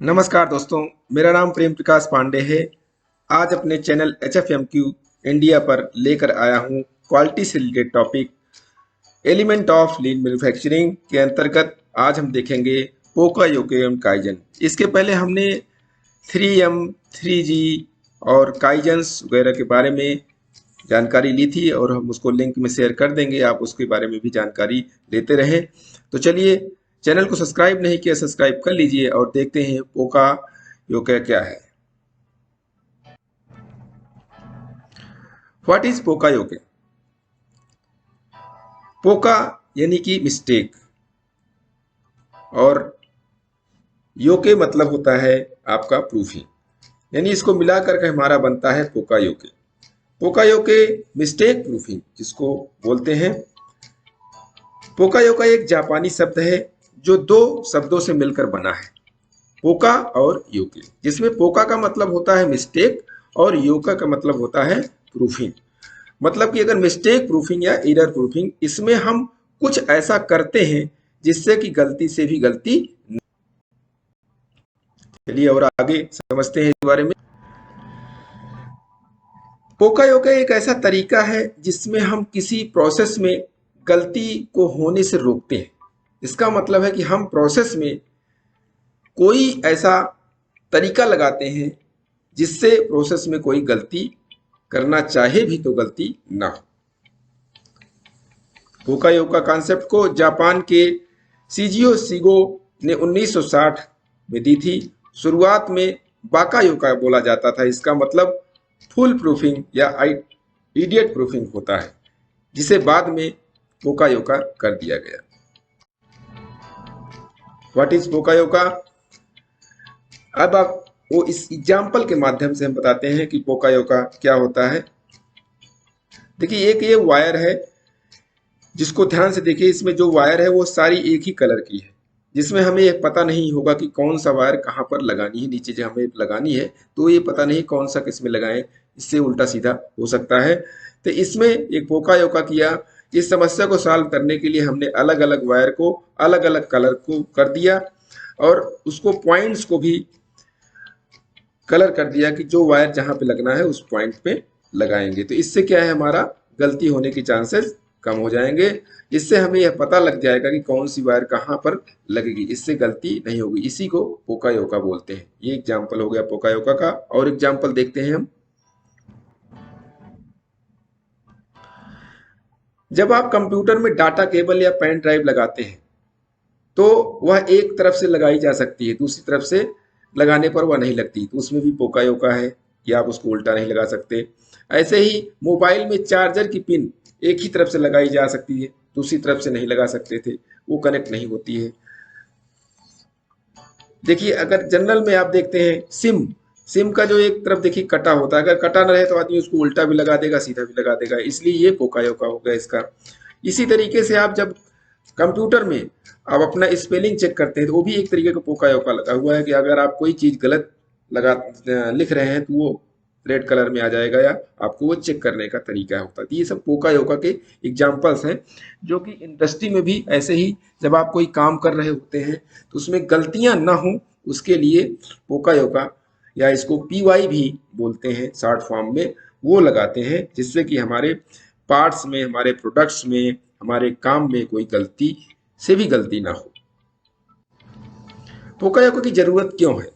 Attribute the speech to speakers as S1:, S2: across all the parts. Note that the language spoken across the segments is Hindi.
S1: नमस्कार दोस्तों, मेरा नाम प्रेम प्रकाश पांडे है। आज अपने चैनल HFMQ इंडिया पर लेकर आया हूँ क्वालिटी से related topic element of lean manufacturing के अंतर्गत आज हम देखेंगे पोका योके एवं काइजन। इसके पहले हमने 3M, 3G और काइजन्स वगैरह के बारे में जानकारी ली थी और हम उसको लिंक में शेयर कर देंगे, आप उसके बारे में भी जानकारी लेते रहें। तो चलिए, चैनल को सब्सक्राइब नहीं किया सब्सक्राइब कर लीजिए और देखते हैं पोका योके क्या है। व्हाट इज पोका योके? पोका यानी कि मिस्टेक और योके मतलब होता है आपका प्रूफिंग, यानी इसको मिलाकर के हमारा बनता है पोका योके। पोका योके मिस्टेक प्रूफिंग जिसको बोलते हैं। पोका योका एक जापानी शब्द है जो दो शब्दों से मिलकर बना है, पोका और योके, जिसमें पोका का मतलब होता है मिस्टेक और योका का मतलब होता है प्रूफिंग। मतलब कि अगर मिस्टेक प्रूफिंग या एरर प्रूफिंग, इसमें हम कुछ ऐसा करते हैं जिससे कि गलती से भी गलती। चलिए और आगे समझते हैं इस बारे में। पोका योका एक ऐसा तरीका है जिसमें हम किसी प्रोसेस में गलती को होने से रोकते हैं। इसका मतलब है कि हम प्रोसेस में कोई ऐसा तरीका लगाते हैं जिससे प्रोसेस में कोई गलती करना चाहे भी तो गलती ना हो। पोका योका कॉन्सेप्ट को जापान के सीजियो शिगो ने 1960 में दी थी। शुरुआत में बाका योका बोला जाता था। इसका मतलब फुल प्रूफिंग या इडियट प्रूफिंग होता है, जिसे बाद में पोका योका कर दिया गया। व्हाट इज पोका योका? अब आप वो इस एग्जाम्पल के माध्यम से हम बताते हैं कि पोका योका क्या होता है। देखिए, एक ये वायर है जिसको ध्यान से देखिए। इसमें जो वायर है वो सारी एक ही कलर की है, जिसमें हमें ये पता नहीं होगा कि कौन सा वायर कहाँ पर लगानी है। नीचे जो हमें लगानी है तो ये पता नहीं कौन सा किस में लगाएं, इससे उल्टा सीधा हो सकता है। तो इसमें एक पोका योका किया। इस समस्या को सॉल्व करने के लिए हमने अलग अलग वायर को अलग अलग कलर को कर दिया और उसको पॉइंट्स को भी कलर कर दिया कि जो वायर जहां पे लगना है उस पॉइंट पे लगाएंगे। तो इससे क्या है, हमारा गलती होने की चांसेस कम हो जाएंगे। इससे हमें यह पता लग जाएगा कि कौन सी वायर कहां पर लगेगी, इससे गलती नहीं होगी। इसी को पोका योका बोलते हैं। ये एग्जाम्पल हो गया पोका योका का। और एग्जाम्पल देखते हैं हम। जब आप कंप्यूटर में डाटा केबल या पेन ड्राइव लगाते हैं तो वह एक तरफ से लगाई जा सकती है, दूसरी तरफ से लगाने पर वह नहीं लगती। तो उसमें भी पोका योका है कि आप उसको उल्टा नहीं लगा सकते। ऐसे ही मोबाइल में चार्जर की पिन एक ही तरफ से लगाई जा सकती है, दूसरी तरफ से नहीं लगा सकते थे, वो कनेक्ट नहीं होती है। देखिए, अगर जनरल में आप देखते हैं सिम सिम का जो एक तरफ देखिए कटा होता है, अगर कटा न रहे तो आदमी उसको उल्टा भी लगा देगा, सीधा भी लगा देगा। इसलिए ये पोका योका हो गया इसका। इसी तरीके से आप जब कंप्यूटर में आप अपना स्पेलिंग चेक करते हैं तो वो भी एक तरीके का पोका योका लगा हुआ है कि अगर आप कोई चीज गलत लगा लिख रहे हैं तो वो रेड कलर में आ जाएगा, या आपको वो चेक करने का तरीका होता है। तो ये सब पोका योका के एग्जाम्पल्स हैं, जो कि इंडस्ट्री में भी ऐसे ही जब आप कोई काम कर रहे होते हैं तो उसमें गलतियां ना हो उसके लिए पोका योका, या इसको PY भी बोलते हैं शॉर्ट फॉर्म में, वो लगाते हैं, जिससे कि हमारे पार्ट्स में, हमारे प्रोडक्ट्स में, हमारे काम में कोई गलती से भी गलती ना हो। पोका योका की जरूरत क्यों है?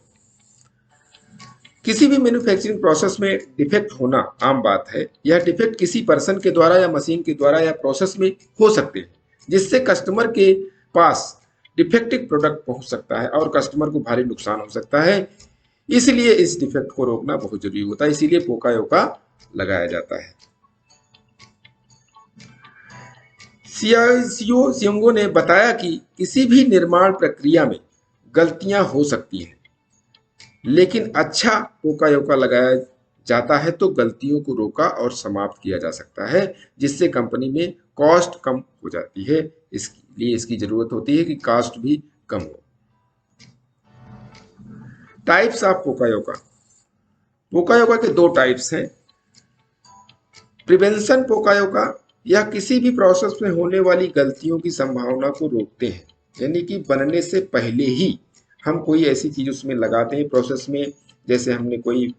S1: किसी भी मैन्युफैक्चरिंग प्रोसेस में डिफेक्ट होना आम बात है। यह डिफेक्ट किसी पर्सन के द्वारा या मशीन के द्वारा या प्रोसेस में हो सकते हैं, जिससे कस्टमर के पास डिफेक्टिव प्रोडक्ट पहुंच सकता है और कस्टमर को भारी नुकसान हो सकता है। इसलिए इस डिफेक्ट को रोकना बहुत जरूरी होता है, इसीलिए पोका योका लगाया जाता है। सियाओ सियोंगो ने बताया कि किसी भी निर्माण प्रक्रिया में गलतियां हो सकती हैं, लेकिन अच्छा पोका योका लगाया जाता है तो गलतियों को रोका और समाप्त किया जा सकता है, जिससे कंपनी में कॉस्ट कम हो जाती है। इसलिए इसकी जरूरत होती है कि कॉस्ट भी कम हो। टाइप्स ऑफ पोका योका। पोका योका के दो टाइप्स हैं। प्रिवेंशन पोका योका, यह किसी भी प्रोसेस में होने वाली गलतियों की संभावना को रोकते हैं, यानी कि बनने से पहले ही हम कोई ऐसी चीज उसमें लगाते हैं प्रोसेस में, जैसे हमने कोई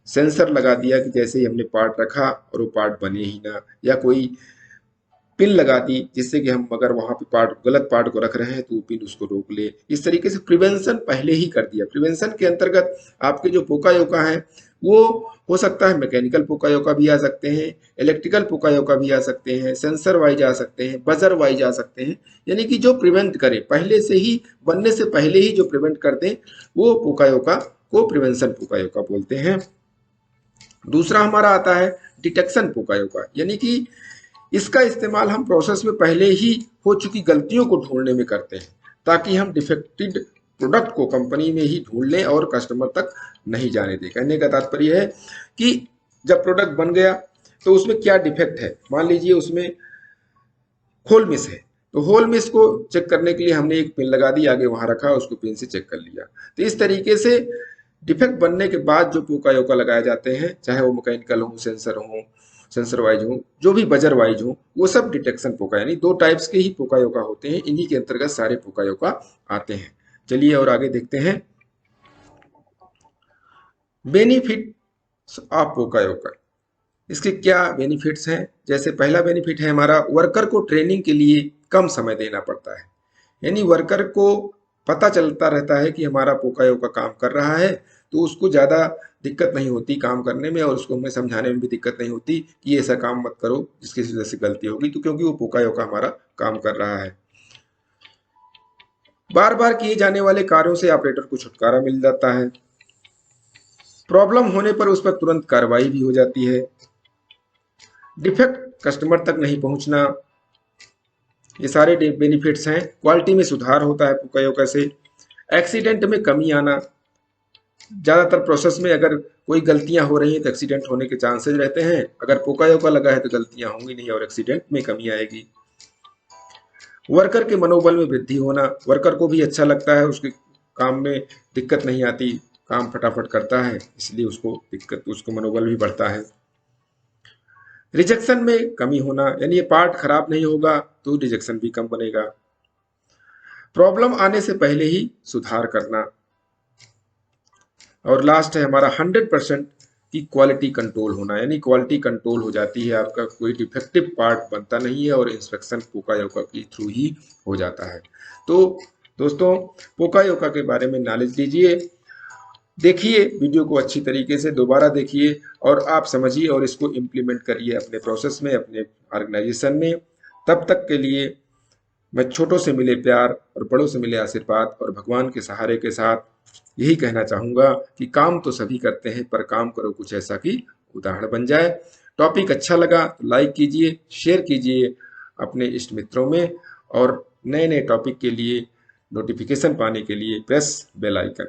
S1: सेंसर लगा दिया कि जैसे ही हमने पार्ट रखा और वो पार्ट बने ही ना, या कोई पिन लगा दी जिससे कि हम अगर वहां पे पार्ट गलत पार्ट को रख रहे हैं तो वो पिन उसको रोक ले। इस तरीके से प्रिवेंशन पहले ही कर दिया। प्रिवेंशन के अंतर्गत आपके जो पोकायोका हैं वो हो सकता है मैकेनिकल पोकायोका भी आ सकते हैं, इलेक्ट्रिकल पोकायोका भी आ सकते हैं, सेंसर वाइज आ सकते हैं, बजर वाइज आ सकते हैं। यानी कि जो प्रिवेंट करे, पहले से ही बनने से पहले ही जो प्रिवेंट कर दें, वो पोकायोका को प्रिवेंशन पोकायोका बोलते हैं। दूसरा हमारा आता है डिटेक्शन पोकायोका, यानी कि इसका इस्तेमाल हम प्रोसेस में पहले ही हो चुकी गलतियों को ढूंढने में करते हैं, ताकि हम डिफेक्टेड प्रोडक्ट को कंपनी में ही ढूंढ लें और कस्टमर तक नहीं जाने दें। कहने का तात्पर्य है कि जब प्रोडक्ट बन गया तो उसमें क्या डिफेक्ट है, मान लीजिए उसमें होल मिस है, तो होल मिस को चेक करने के लिए हमने एक पिन लगा दी, आगे वहां रखा, उसको पिन से चेक कर लिया। तो इस तरीके से डिफेक्ट बनने के बाद जो पोकायोका लगाए जाते हैं, चाहे वो मैकेनिकल हो, सेंसर वाइज हो, जो भी बजर वाइज हो, वो सब डिटेक्शन पोका, यानी दो टाइप्स के ही पोकायोका होते हैं। इन्हीं के अंतर्गत सारे पोकायोका आते हैं। चलिए और आगे देखते हैं बेनिफिट ऑफ पोकायोका। इसके क्या बेनिफिट्स हैं? जैसे पहला बेनिफिट है हमारा, वर्कर को ट्रेनिंग के लिए कम समय देना पड़ता है। यानी वर्कर को पता चलता रहता है कि हमारा पोकायोका काम कर रहा है, तो उसको ज़्यादा दिक्कत नहीं होती काम करने में, और उसको हमें समझाने में भी दिक्कत नहीं होती कि ऐसा काम मत करो जिसकी वजह से गलती होगी, तो क्योंकि वो पोकायोका हमारा काम कर रहा है। बार बार किए जाने वाले कार्यों से ऑपरेटर को छुटकारा मिल जाता है। प्रॉब्लम होने पर उस पर तुरंत कार्रवाई भी हो जाती है। डिफेक्ट कस्टमर तक नहीं पहुंचना, ये सारे बेनिफिट्स हैं। क्वालिटी में सुधार होता है पोकायोका से। एक्सीडेंट में कमी आना, ज़्यादातर प्रोसेस में अगर कोई गलतियां हो रही हैं तो एक्सीडेंट होने के चांसेस रहते हैं। अगर पोकायोका लगा है तो गलतियां होंगी नहीं और एक्सीडेंट में कमी आएगी। वर्कर के मनोबल में वृद्धि होना, वर्कर को भी अच्छा लगता है, उसके काम में दिक्कत नहीं आती, काम फटाफट करता है, इसलिए उसको मनोबल भी बढ़ता है। रिजेक्शन में कमी होना, यानी ये पार्ट खराब नहीं होगा तो रिजेक्शन भी कम बनेगा। प्रॉब्लम आने से पहले ही सुधार करना। और लास्ट है हमारा 100% की क्वालिटी कंट्रोल होना, यानी क्वालिटी कंट्रोल हो जाती है, आपका कोई डिफेक्टिव पार्ट बनता नहीं है और इंस्पेक्शन पोकायोका के थ्रू ही हो जाता है। तो दोस्तों, पोकायोका के बारे में नॉलेज लीजिए, देखिए वीडियो को अच्छी तरीके से दोबारा देखिए और आप समझिए और इसको इम्प्लीमेंट करिए अपने प्रोसेस में, अपने ऑर्गेनाइजेशन में। तब तक के लिए मैं छोटों से मिले प्यार और बड़ों से मिले आशीर्वाद और भगवान के सहारे के साथ यही कहना चाहूँगा कि काम तो सभी करते हैं, पर काम करो कुछ ऐसा कि उदाहरण बन जाए। टॉपिक अच्छा लगा तो लाइक कीजिए, शेयर कीजिए अपने इष्ट मित्रों में, और नए नए टॉपिक के लिए नोटिफिकेशन पाने के लिए प्रेस बेल आइकन।